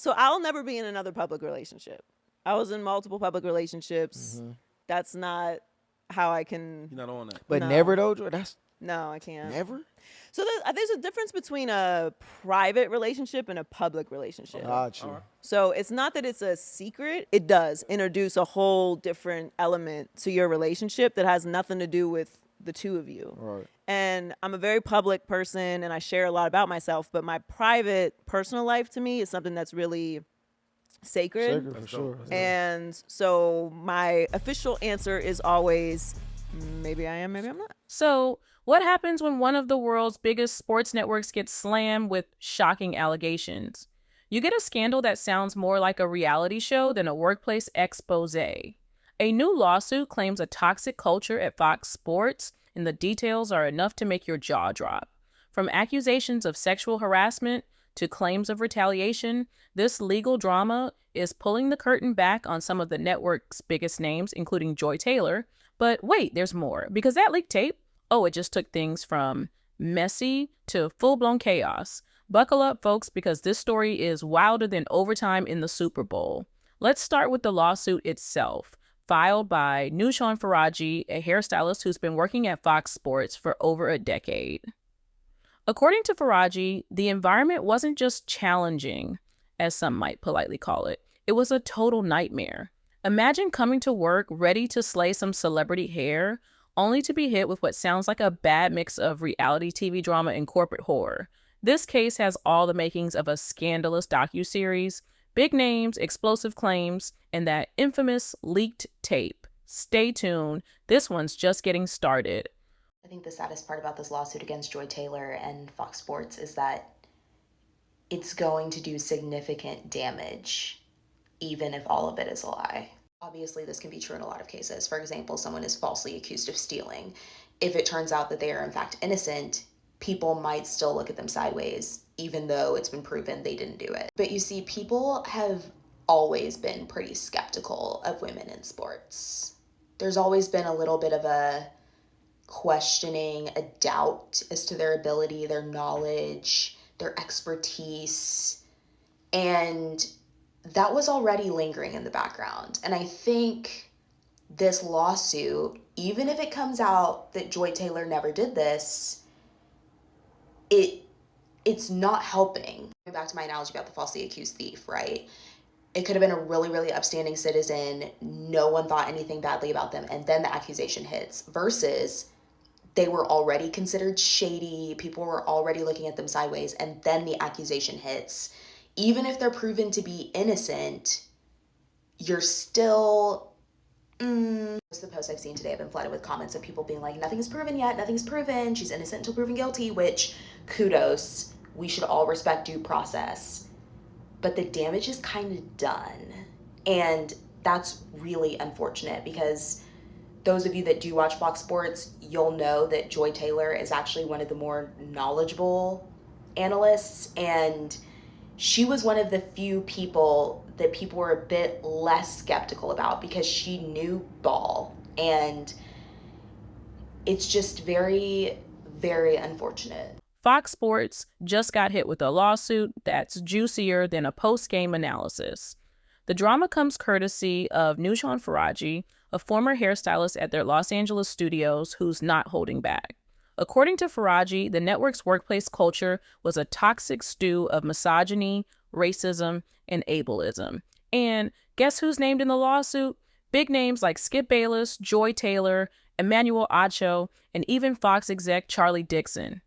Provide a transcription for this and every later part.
So I'll never be in another public relationship. I was in multiple public relationships. That's not how I can. You're not on that. But No. never though, Joy. That's No, I can't. never. So there's a difference between a private relationship and a public relationship. Got you. So it's not that it's a secret. It does introduce a whole different element to your relationship that has nothing to do with the two of you. Right. And I'm a very public person and I share a lot about myself, but my private personal life to me is something that's really sacred. For sure. And so my official answer is always maybe I am, maybe I'm not. So, what happens when one of the world's biggest sports networks gets slammed with shocking allegations? You get a scandal that sounds more like a reality show than a workplace expose. A new lawsuit claims a toxic culture at Fox Sports, and the details are enough to make your jaw drop. From accusations of sexual harassment to claims of retaliation, this legal drama is pulling the curtain back on some of the network's biggest names, including Joy Taylor. But wait, there's more, because that leaked tape, it just took things from messy to full-blown chaos. Buckle up, folks, because this story is wilder than overtime in the Super Bowl. Let's start with the lawsuit itself, filed by Nushan Faraji, a hairstylist who's been working at Fox Sports for over a decade. According to Faraji, the environment wasn't just challenging, as some might politely call it. It was a total nightmare. Imagine coming to work ready to slay some celebrity hair, only to be hit with what sounds like a bad mix of reality TV drama and corporate horror. This case has all the makings of a scandalous docuseries, big names, explosive claims, and that infamous leaked tape. Stay tuned. This one's just getting started. I think the saddest part about this lawsuit against Joy Taylor and Fox Sports is that it's going to do significant damage, even if all of it is a lie. Obviously, this can be true in a lot of cases. For example, someone is falsely accused of stealing. If it turns out that they are in fact innocent, people might still look at them sideways, even though it's been proven they didn't do it. But you see, people have always been pretty skeptical of women in sports. There's always been a little bit of a questioning, a doubt as to their ability, their knowledge, their expertise, and that was already lingering in the background. And I think this lawsuit, even if it comes out that Joy Taylor never did this, it's not helping. Going back to my analogy about the falsely accused thief, right? It could have been a really, really upstanding citizen. No one thought anything badly about them. And then the accusation hits versus they were already considered shady. People were already looking at them sideways. And then the accusation hits. Even if they're proven to be innocent, you're still... Most of the posts I've seen today have been flooded with comments of people being like, nothing's proven yet, nothing's proven, she's innocent until proven guilty, which, kudos, we should all respect due process. But the damage is kind of done. And that's really unfortunate because those of you that do watch Fox Sports, you'll know that Joy Taylor is actually one of the more knowledgeable analysts, and she was one of the few people that people were a bit less skeptical about because she knew ball. And it's just very, very unfortunate. Fox Sports just got hit with a lawsuit that's juicier than a post-game analysis. The drama comes courtesy of Nushan Faraji, a former hairstylist at their Los Angeles studios who's not holding back. According to Faraji, the network's workplace culture was a toxic stew of misogyny, racism, and ableism. And guess who's named in the lawsuit? Big names like Skip Bayless, Joy Taylor, Emmanuel Acho, and even Fox exec Charlie Dixon.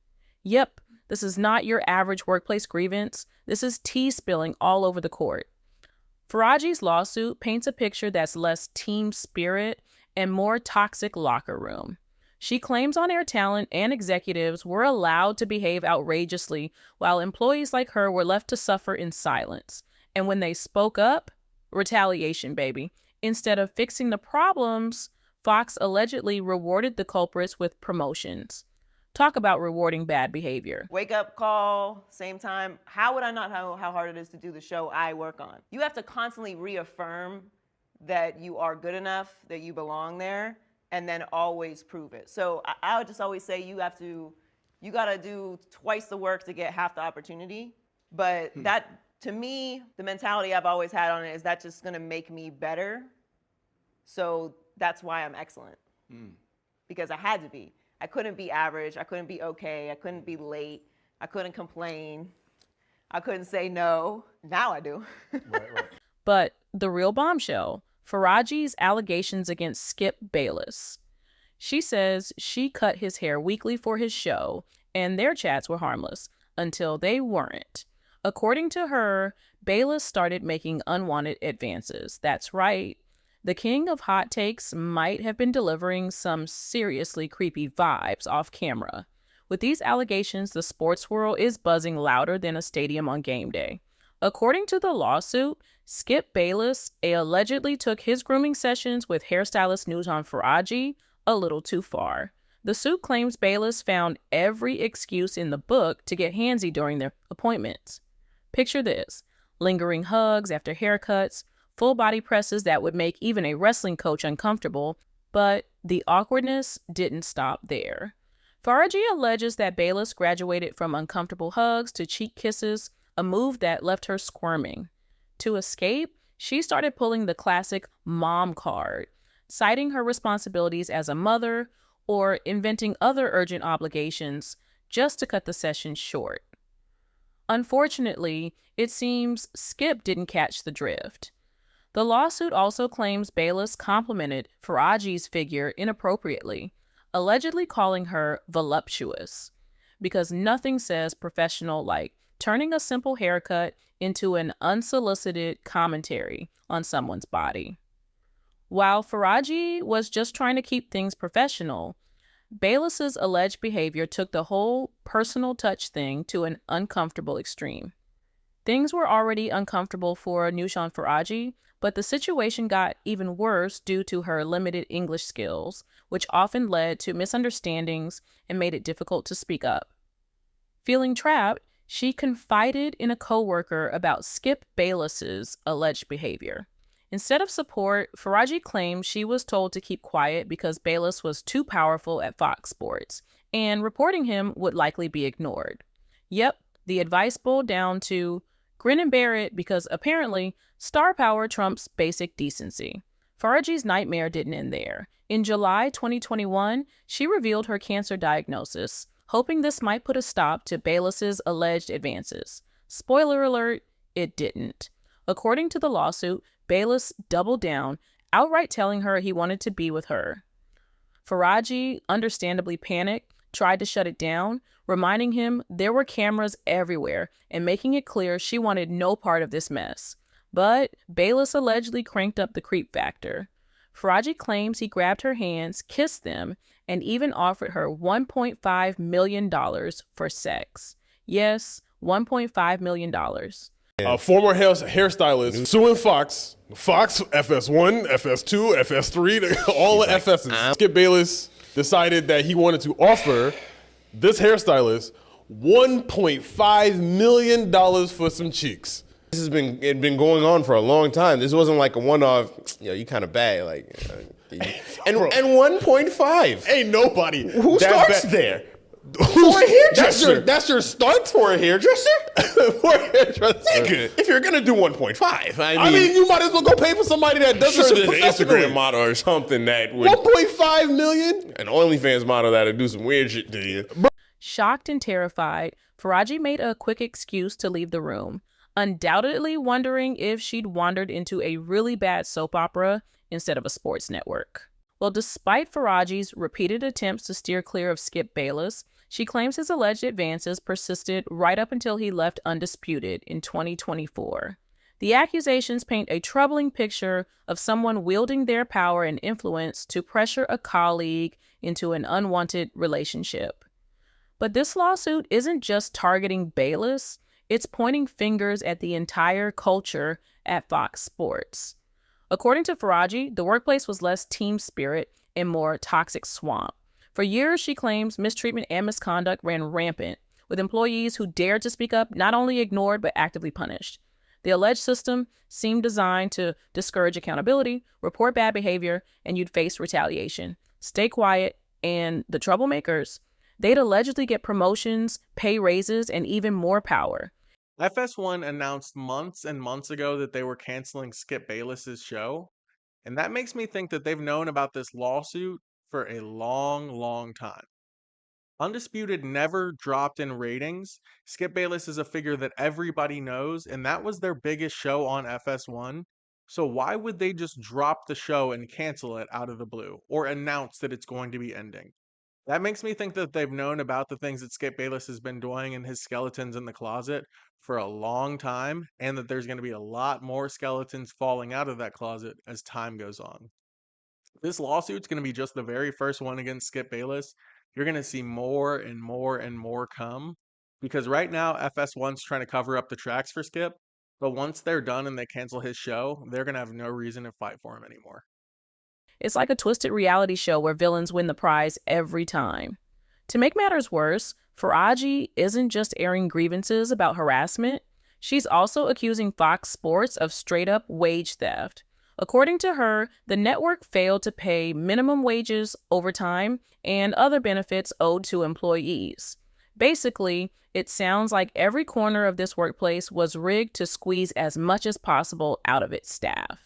Yep, this is not your average workplace grievance. This is tea spilling all over the court. Faraji's lawsuit paints a picture that's less team spirit and more toxic locker room. She claims on-air talent and executives were allowed to behave outrageously while employees like her were left to suffer in silence. And when they spoke up, retaliation, baby. Instead of fixing the problems, Fox allegedly rewarded the culprits with promotions. Talk about rewarding bad behavior. Wake up call, same time. How would I not know how hard it is to do the show I work on? You have to constantly reaffirm that you are good enough, that you belong there, and then always prove it. So I would just always say you gotta do twice the work to get half the opportunity. But that To me, the mentality I've always had on it is that's just gonna make me better. So that's why I'm excellent. Because I had to be. I couldn't be average. I couldn't be okay. I couldn't be late. I couldn't complain. I couldn't say no. Now I do. Right. But the real bombshell, Faraji's allegations against Skip Bayless. She says she cut his hair weekly for his show, and their chats were harmless until they weren't. According to her, Bayless started making unwanted advances. That's right. The king of hot takes might have been delivering some seriously creepy vibes off camera. With these allegations, the sports world is buzzing louder than a stadium on game day. According to the lawsuit, Skip Bayless allegedly took his grooming sessions with hairstylist Nuzhan Faraji a little too far. The suit claims Bayless found every excuse in the book to get handsy during their appointments. Picture this: lingering hugs after haircuts, full body presses that would make even a wrestling coach uncomfortable, but the awkwardness didn't stop there. Faraji alleges that Bayless graduated from uncomfortable hugs to cheek kisses, a move that left her squirming. To escape, she started pulling the classic mom card, citing her responsibilities as a mother or inventing other urgent obligations just to cut the session short. Unfortunately, it seems Skip didn't catch the drift. The lawsuit also claims Bayless complimented Faraji's figure inappropriately, allegedly calling her voluptuous, because nothing says professional like turning a simple haircut into an unsolicited commentary on someone's body. While Faraji was just trying to keep things professional, Bayless's alleged behavior took the whole personal touch thing to an uncomfortable extreme. Things were already uncomfortable for Nuzhan Faraji, but the situation got even worse due to her limited English skills, which often led to misunderstandings and made it difficult to speak up. Feeling trapped, she confided in a coworker about Skip Bayless's alleged behavior. Instead of support, Faraji claimed she was told to keep quiet because Bayless was too powerful at Fox Sports, and reporting him would likely be ignored. Yep, the advice boiled down to grin and bear it because apparently star power trumps basic decency. Faraji's nightmare didn't end there. In July 2021, she revealed her cancer diagnosis, hoping this might put a stop to Bayless's alleged advances. Spoiler alert, it didn't. According to the lawsuit, Bayless doubled down, outright telling her he wanted to be with her. Faraji, understandably panicked, tried to shut it down, reminding him there were cameras everywhere and making it clear she wanted no part of this mess. But Bayless allegedly cranked up the creep factor. Faraji claims he grabbed her hands, kissed them, and even offered her $1.5 million for sex. Yes, $1.5 million. A former hairstylist suing Fox, FS1, FS2, FS3, all the FSs. Skip Bayless decided that he wanted to offer this hairstylist $1.5 million for some cheeks. This has been going on for a long time. This wasn't like a one-off, you kind of bad, like, and 1.5. Ain't nobody Who that starts bad. there? For a hairdresser. That's your start for a hairdresser? For a hairdresser. Nigga, if you're gonna do 1.5, I mean, you might as well go pay for somebody that does sure this shit there's an professionally. Instagram model or something that would 1.5 million? an OnlyFans model that'll do some weird shit to you. Shocked and terrified, Faraji made a quick excuse to leave the room, undoubtedly wondering if she'd wandered into a really bad soap opera instead of a sports network. Well, despite Faraji's repeated attempts to steer clear of Skip Bayless, she claims his alleged advances persisted right up until he left undisputed in 2024. The accusations paint a troubling picture of someone wielding their power and influence to pressure a colleague into an unwanted relationship. But this lawsuit isn't just targeting Bayless, it's pointing fingers at the entire culture at Fox Sports. According to Faraji, the workplace was less team spirit and more toxic swamp. For years, she claims mistreatment and misconduct ran rampant, with employees who dared to speak up not only ignored but actively punished. The alleged system seemed designed to discourage accountability, report bad behavior, and you'd face retaliation. Stay quiet, and the troublemakers, they'd allegedly get promotions, pay raises, and even more power. FS1 announced months and months ago that they were canceling Skip Bayless's show, and that makes me think that they've known about this lawsuit for a long, long time. Undisputed never dropped in ratings. Skip Bayless is a figure that everybody knows, and that was their biggest show on FS1. So why would they just drop the show and cancel it out of the blue or announce that it's going to be ending? That makes me think that they've known about the things that Skip Bayless has been doing and his skeletons in the closet for a long time, and that there's going to be a lot more skeletons falling out of that closet as time goes on. This lawsuit's going to be just the very first one against Skip Bayless. You're going to see more and more and more come because right now FS1's trying to cover up the tracks for Skip, but once they're done and they cancel his show, they're going to have no reason to fight for him anymore. It's like a twisted reality show where villains win the prize every time. To make matters worse, Faraji isn't just airing grievances about harassment, she's also accusing Fox Sports of straight-up wage theft. According to her, the network failed to pay minimum wages, overtime, and other benefits owed to employees. Basically, it sounds like every corner of this workplace was rigged to squeeze as much as possible out of its staff.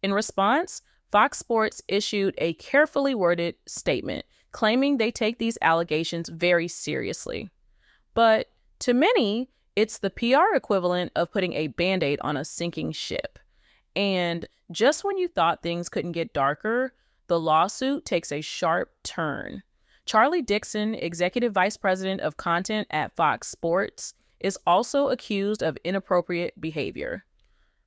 In response, Fox Sports issued a carefully worded statement claiming they take these allegations very seriously. But to many, it's the PR equivalent of putting a Band-Aid on a sinking ship. And just when you thought things couldn't get darker, the lawsuit takes a sharp turn. Charlie Dixon, executive vice president of content at Fox Sports, is also accused of inappropriate behavior.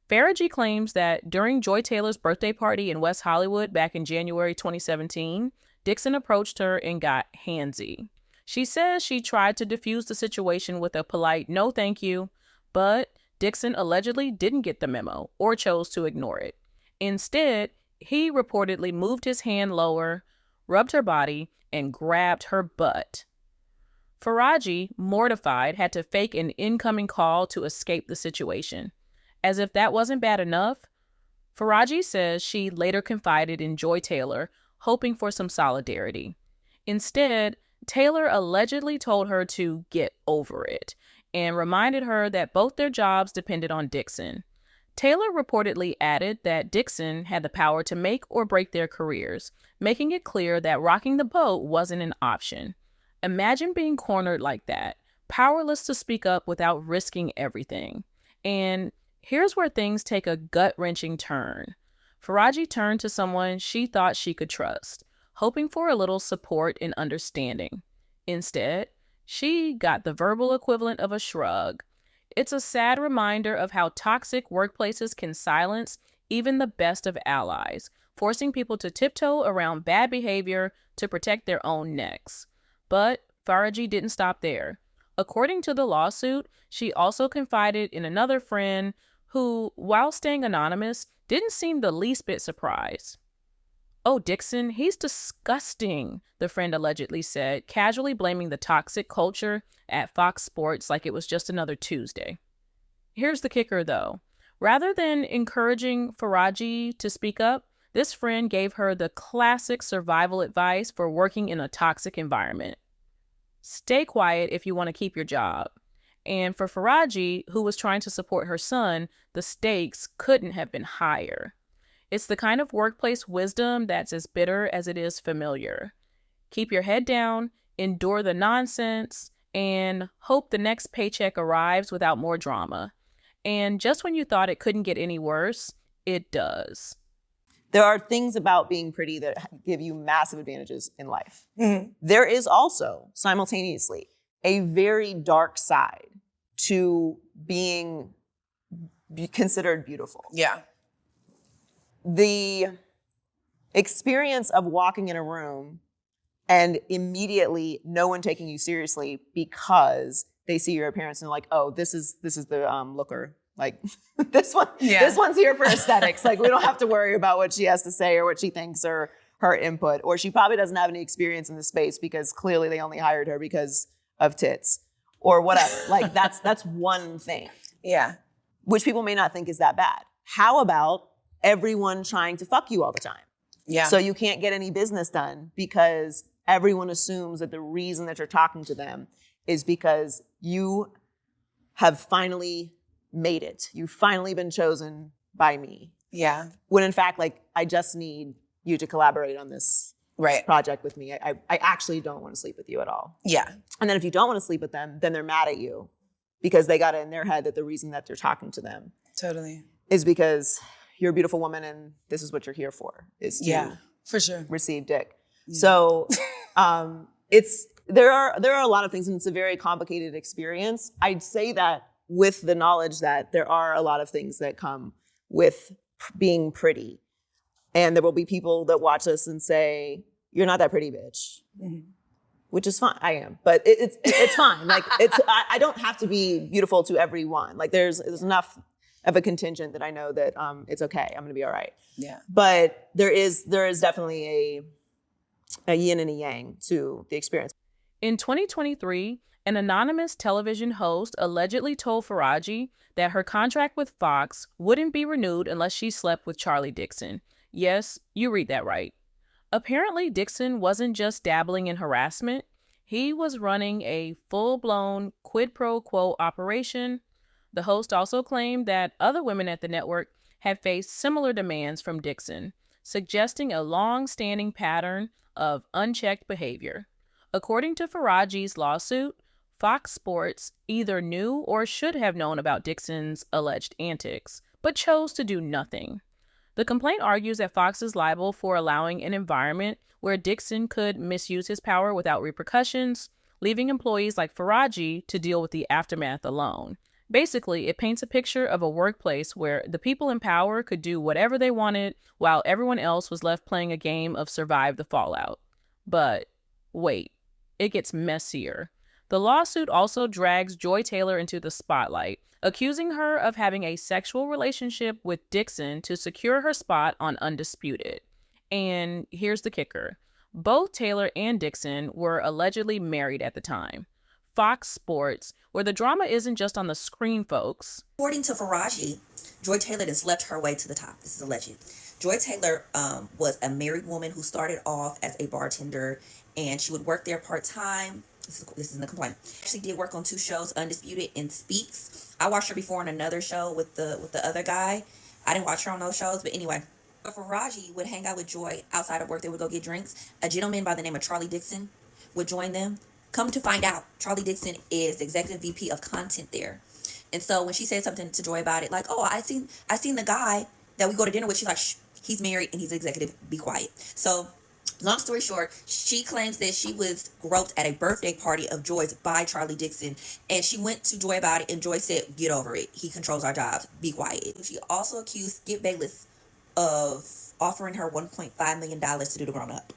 Faraji claims that during Joy Taylor's birthday party in West Hollywood back in January 2017, Dixon approached her and got handsy. She says she tried to defuse the situation with a polite "no thank you," but Dixon allegedly didn't get the memo or chose to ignore it. Instead, he reportedly moved his hand lower, rubbed her body, and grabbed her butt. Faraji, mortified, had to fake an incoming call to escape the situation. As if that wasn't bad enough, Faraji says she later confided in Joy Taylor, hoping for some solidarity. Instead, Taylor allegedly told her to get over it and reminded her that both their jobs depended on Dixon. Taylor reportedly added that Dixon had the power to make or break their careers, making it clear that rocking the boat wasn't an option. Imagine being cornered like that, powerless to speak up without risking everything. And here's where things take a gut-wrenching turn. Faraji turned to someone she thought she could trust, hoping for a little support and understanding. Instead, she got the verbal equivalent of a shrug. It's a sad reminder of how toxic workplaces can silence even the best of allies, forcing people to tiptoe around bad behavior to protect their own necks. But Faraji didn't stop there. According to the lawsuit, she also confided in another friend who, while staying anonymous, didn't seem the least bit surprised. "Oh, Dixon, he's disgusting," the friend allegedly said, casually blaming the toxic culture at Fox Sports like it was just another Tuesday. Here's the kicker, though. Rather than encouraging Faraji to speak up, this friend gave her the classic survival advice for working in a toxic environment. Stay quiet if you want to keep your job. And for Faraji, who was trying to support her son, the stakes couldn't have been higher. It's the kind of workplace wisdom that's as bitter as it is familiar. Keep your head down, endure the nonsense, and hope the next paycheck arrives without more drama. And just when you thought it couldn't get any worse, it does. There are things about being pretty that give you massive advantages in life. Mm-hmm. There is also, simultaneously, a very dark side to being considered beautiful. Yeah. The experience of walking in a room and immediately no one taking you seriously because they see your appearance and like, oh, this is the looker. Like this one's here for aesthetics. Like we don't have to worry about what she has to say or what she thinks or her input. Or she probably doesn't have any experience in the space because clearly they only hired her because of tits or whatever. Like that's one thing. Yeah. Which people may not think is that bad. How about everyone trying to fuck you all the time? Yeah. So you can't get any business done because everyone assumes that the reason that you're talking to them is because you have finally made it. You've finally been chosen by me. Yeah. When in fact, like, I just need you to collaborate on this Right. project with me. I actually don't want to sleep with you at all. Yeah. And then if you don't want to sleep with them, then they're mad at you because they got it in their head that the reason that they're talking to them Totally. is because you're a beautiful woman and this is what you're here for, is to Yeah. For sure. receive dick. So there are a lot of things, and it's a very complicated experience. I'd say that with the knowledge that there are a lot of things that come with being pretty. And there will be people that watch us and say, you're not that pretty, bitch. Mhm. Which is fine. I am. But it's fine. Like, I don't have to be beautiful to everyone. Like, there's enough of a contingent that I know that it's okay. I'm going to be all right. Yeah. But there is definitely a yin and a yang to the experience. In 2023, an anonymous television host allegedly told Faraji that her contract with Fox wouldn't be renewed unless she slept with Charlie Dixon. Yes, you read that right. Apparently, Dixon wasn't just dabbling in harassment. He was running a full-blown quid pro quo operation. The host also claimed that other women at the network had faced similar demands from Dixon, suggesting a long-standing pattern of unchecked behavior. According to Faraji's lawsuit, Fox Sports either knew or should have known about Dixon's alleged antics, but chose to do nothing. The complaint argues that Fox is liable for allowing an environment where Dixon could misuse his power without repercussions, leaving employees like Faraji to deal with the aftermath alone. Basically, it paints a picture of a workplace where the people in power could do whatever they wanted while everyone else was left playing a game of survive the fallout. But wait, it gets messier. The lawsuit also drags Joy Taylor into the spotlight, accusing her of having a sexual relationship with Dixon to secure her spot on Undisputed. And here's the kicker. Both Taylor and Dixon were allegedly married at the time. Fox Sports, where the drama isn't just on the screen, folks. According to Faraji, Joy Taylor has slept her way to the top. This is alleged. Joy Taylor was a married woman who started off as a bartender, and she would work there part-time. This is in the complaint. She did work on 2 shows, Undisputed and Speaks. I watched her before on another show with the other guy. I didn't watch her on those shows, but anyway. But Faraji would hang out with Joy outside of work. They would go get drinks. A gentleman by the name of Charlie Dixon would join them. Come to find out, Charlie Dixon is the executive VP of content there. And so when she said something to Joy about it, like, oh, I seen the guy that we go to dinner with, she's like, shh, he's married and he's executive, be quiet. So long story short, she claims that she was groped at a birthday party of Joy's by Charlie Dixon, and she went to Joy about it, and Joy said, get over it. He controls our jobs. Be quiet. She also accused Skip Bayless of offering her $1.5 million to do the grown-up.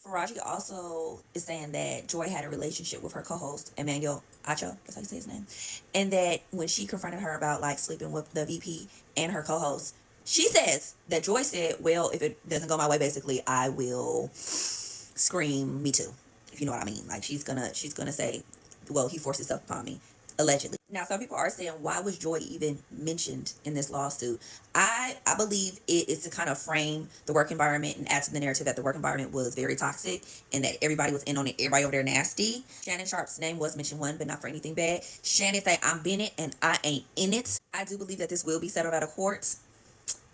Faraji also is saying that Joy had a relationship with her co-host, Emmanuel Acho, that's how you say his name, and that when she confronted her about, like, sleeping with the VP and her co-host, she says that Joy said, well, if it doesn't go my way, basically, I will scream, me too, if you know what I mean. Like, she's gonna say, well, he forced himself upon me, allegedly. Now, some people are saying, why was Joy even mentioned in this lawsuit? I believe it is to kind of frame the work environment and add to the narrative that the work environment was very toxic and that everybody was in on it, everybody over there nasty. Shannon Sharp's name was mentioned but not for anything bad. Shannon said, I'm in it and I ain't in it. I do believe that this will be settled out of courts.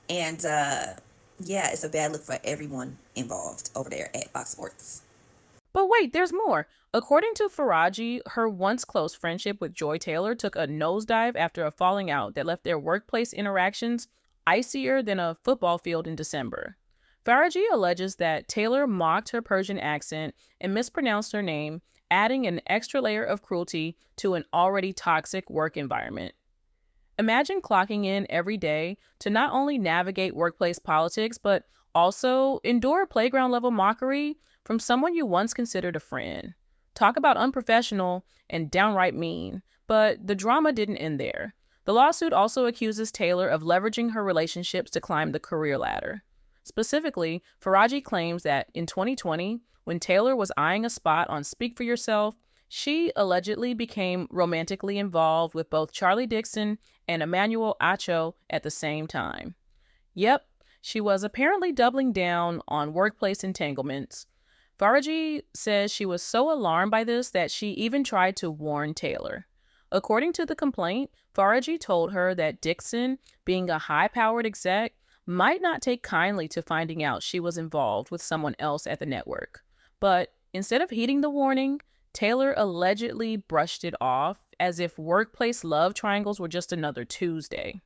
And yeah, it's a bad look for everyone involved over there at Fox Sports. But wait, there's more. According to Faraji, her once close friendship with Joy Taylor took a nosedive after a falling out that left their workplace interactions icier than a football field in December. Faraji alleges that Taylor mocked her Persian accent and mispronounced her name, adding an extra layer of cruelty to an already toxic work environment. Imagine clocking in every day to not only navigate workplace politics, but also endure playground-level mockery from someone you once considered a friend. Talk about unprofessional and downright mean, but the drama didn't end there. The lawsuit also accuses Taylor of leveraging her relationships to climb the career ladder. Specifically, Faraji claims that in 2020, when Taylor was eyeing a spot on Speak for Yourself, she allegedly became romantically involved with both Charlie Dixon and Emmanuel Acho at the same time. Yep, she was apparently doubling down on workplace entanglements. Faraji says she was so alarmed by this that she even tried to warn Taylor. According to the complaint, Faraji told her that Dixon, being a high-powered exec, might not take kindly to finding out she was involved with someone else at the network. But instead of heeding the warning, Taylor allegedly brushed it off as if workplace love triangles were just another Tuesday.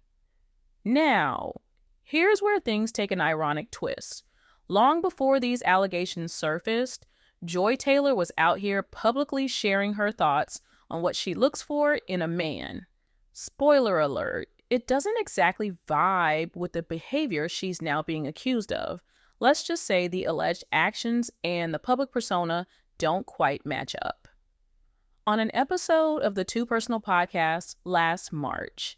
Now, here's where things take an ironic twist. Long before these allegations surfaced, Joy Taylor was out here publicly sharing her thoughts on what she looks for in a man. Spoiler alert, it doesn't exactly vibe with the behavior she's now being accused of. Let's just say the alleged actions and the public persona don't quite match up. On an episode of the Too Personal podcast last March,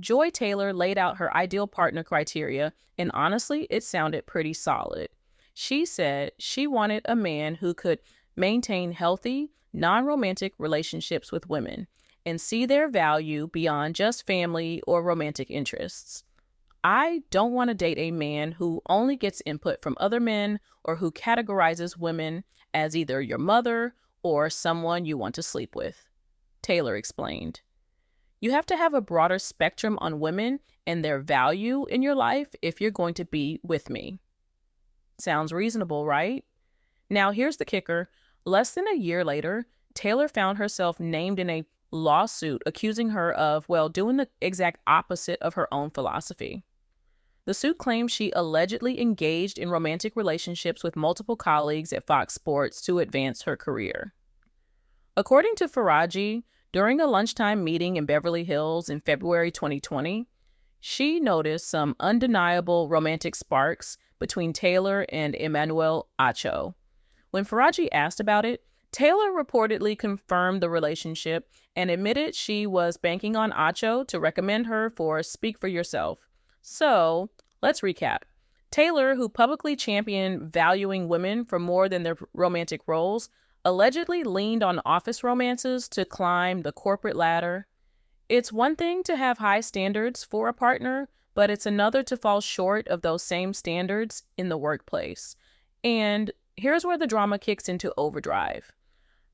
Joy Taylor laid out her ideal partner criteria, and honestly, it sounded pretty solid. She said she wanted a man who could maintain healthy, non-romantic relationships with women and see their value beyond just family or romantic interests. I don't want to date a man who only gets input from other men or who categorizes women as either your mother or someone you want to sleep with, Taylor explained. You have to have a broader spectrum on women and their value in your life if you're going to be with me. Sounds reasonable, right? Now, here's the kicker. Less than a year later, Taylor found herself named in a lawsuit accusing her of, doing the exact opposite of her own philosophy. The suit claims she allegedly engaged in romantic relationships with multiple colleagues at Fox Sports to advance her career. According to Faraji, during a lunchtime meeting in Beverly Hills in February 2020, she noticed some undeniable romantic sparks between Taylor and Emmanuel Acho. When Faraji asked about it, Taylor reportedly confirmed the relationship and admitted she was banking on Acho to recommend her for Speak for Yourself. So, let's recap. Taylor, who publicly championed valuing women for more than their romantic roles, allegedly leaned on office romances to climb the corporate ladder. It's one thing to have high standards for a partner, but it's another to fall short of those same standards in the workplace. And here's where the drama kicks into overdrive.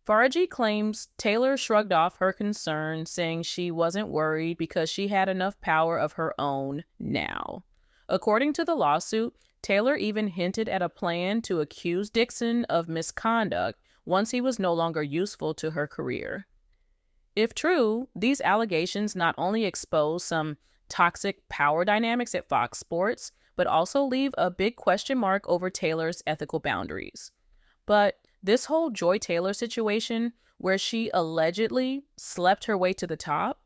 Faraji claims Taylor shrugged off her concern, saying she wasn't worried because she had enough power of her own now. According to the lawsuit, Taylor even hinted at a plan to accuse Dixon of misconduct once he was no longer useful to her career. If true, these allegations not only expose some toxic power dynamics at Fox Sports, but also leave a big question mark over Taylor's ethical boundaries. But this whole Joy Taylor situation, where she allegedly slept her way to the top,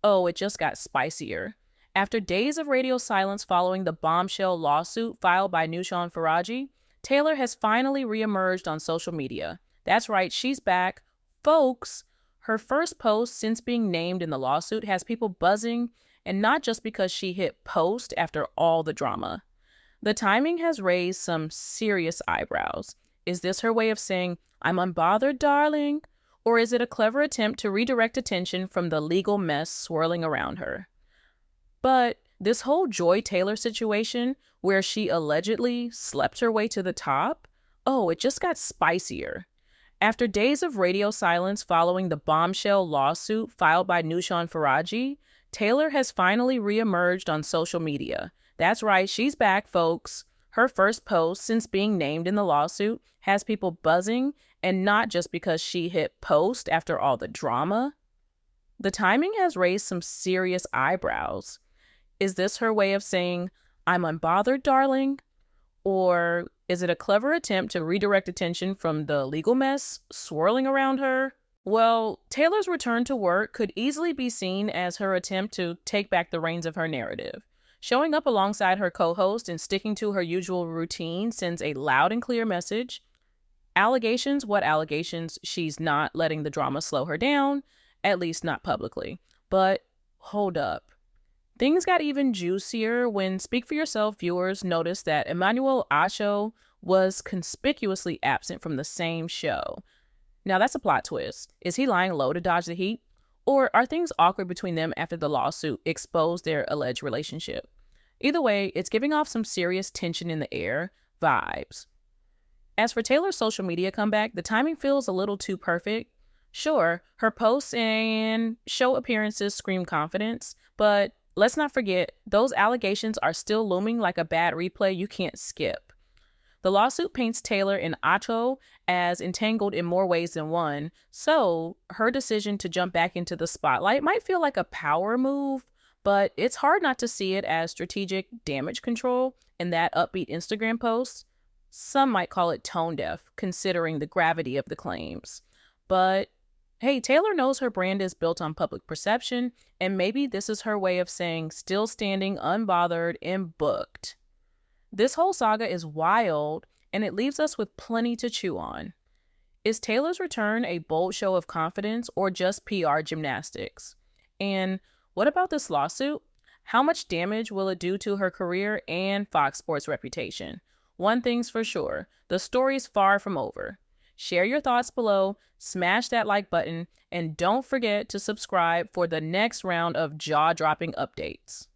it just got spicier. After days of radio silence following the bombshell lawsuit filed by Nushan Faraji, Taylor has finally reemerged on social media. That's right, she's back. Folks, her first post since being named in the lawsuit has people buzzing, and not just because she hit post after all the drama. The timing has raised some serious eyebrows. Is this her way of saying, "I'm unbothered, darling"? Or is it a clever attempt to redirect attention from the legal mess swirling around her? But this whole Joy Taylor situation, where she allegedly slept her way to the top, it just got spicier. After days of radio silence following the bombshell lawsuit filed by Nushan Faraji, Taylor has finally reemerged on social media. That's right, she's back, folks. Her first post since being named in the lawsuit has people buzzing, and not just because she hit post after all the drama. The timing has raised some serious eyebrows. Is this her way of saying, "I'm unbothered, darling"? Or is it a clever attempt to redirect attention from the legal mess swirling around her? Well, Taylor's return to work could easily be seen as her attempt to take back the reins of her narrative. Showing up alongside her co-host and sticking to her usual routine sends a loud and clear message. Allegations? What allegations? She's not letting the drama slow her down, at least not publicly. But hold up. Things got even juicier when Speak for Yourself viewers noticed that Emmanuel Acho was conspicuously absent from the same show. Now that's a plot twist. Is he lying low to dodge the heat? Or are things awkward between them after the lawsuit exposed their alleged relationship? Either way, it's giving off some serious tension in the air vibes. As for Taylor's social media comeback, the timing feels a little too perfect. Sure, her posts and show appearances scream confidence, but let's not forget, those allegations are still looming like a bad replay you can't skip. The lawsuit paints Taylor and Otto as entangled in more ways than one, so her decision to jump back into the spotlight might feel like a power move, but it's hard not to see it as strategic damage control in that upbeat Instagram post. Some might call it tone deaf, considering the gravity of the claims. But hey, Taylor knows her brand is built on public perception, and maybe this is her way of saying still standing, unbothered, and booked. This whole saga is wild, and it leaves us with plenty to chew on. Is Taylor's return a bold show of confidence or just PR gymnastics? And what about this lawsuit? How much damage will it do to her career and Fox Sports' reputation? One thing's for sure, the story's far from over. Share your thoughts below, smash that like button, and don't forget to subscribe for the next round of jaw-dropping updates.